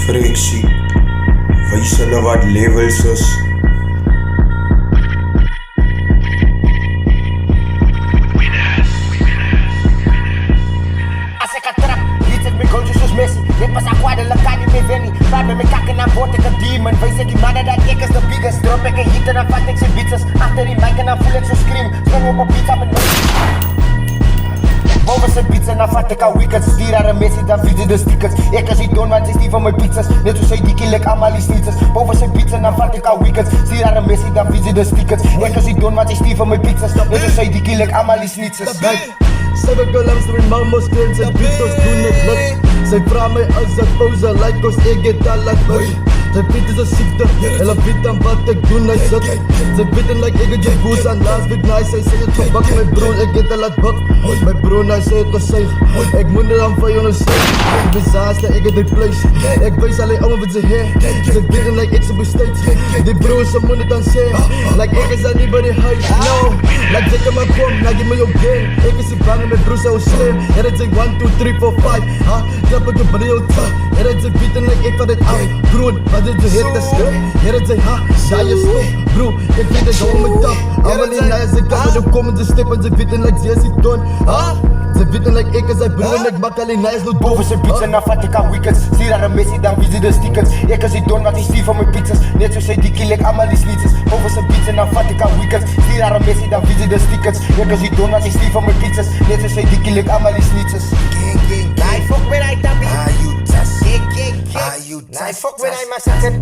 Frictie, wys hulle wat levels is. As ek trap, liet ek my goaltjes soos Messi. Net pas aquade, la kan nie meer wen nie. Praat met my kak en dan word ek 'n demon. Wys ek die manne dat ek is the biggest. Drop ek 'n hit en dan vat ek sy beats. Agter die mic en dan voel ek so scream. Spring op 'n beat op en boven sy beats en dan vat ek 'n wicked. Stuur haar 'n Messi, dan video de stickers. Ek is die don want sy stief van my pizzas. Net soos sy dikkie lek almal die sneeters. Boven sy beats en dan vat ek 'n wicked. Stuur haar 'n Messi, dan video de stickers. Ek is die don want sy stief van my pizzas. Net soos sy dikkie lek almal die sneeters. Sy wil langs met mama's kind, sy beatles doen het lukt. Sy vraag my as ek pauze, like ons ek het al laat boy. Sy weet is 'n siekte, hulle weet dan wat ek doen, hy sit. Sy weet en like ek het jou boos aan last week night, sy sê het gebak my broer, ek het al laat bak. My broer, hy sê het gesuig, ek moet dit dan vir jou nou sê. Ek besaasde, ek het die place, ek wees al die ouwe wat sy hee. Sy weet en like ek sy besteed, die broer sy moet dit dan sê. Like ek is al nie by die huis, no. Like jy kan maar kom, nou give my jou game. Ek is die bang en my broer sy slim. Het het sy 1, 2, 3, 4, 5, ha? Klap ek jou by jou tap. Het het sy beat en like ek vat het af. Broer, wat dit jy het is goed. Het het sy ha, saai is goed. Broer, ek weet ek hou my tap. Allemaal die naai, sy kan met jou kom en sy step en sy weet en like sy is die ton, ha? Sy weet en like ek is sy broer en ek maak al die naai is nou boven sy beats en dan vat ek 'n wickets. Stuur haar 'n Messi, dan visie de stickers. Ek is die don wat die stief van my pizzas. Net soos sy dikkie lek almal die sneeters. Boven sy beats en dan vat ek 'n wickets. Stuur haar 'n Messi, dan visie de stickers. Ek is die don wat die stief van my pizzas. Net soos sy dikkie lek almal die sneeters. Nei, fuck met hy tappie. Are you tough? Nei, fuck met hy massacre.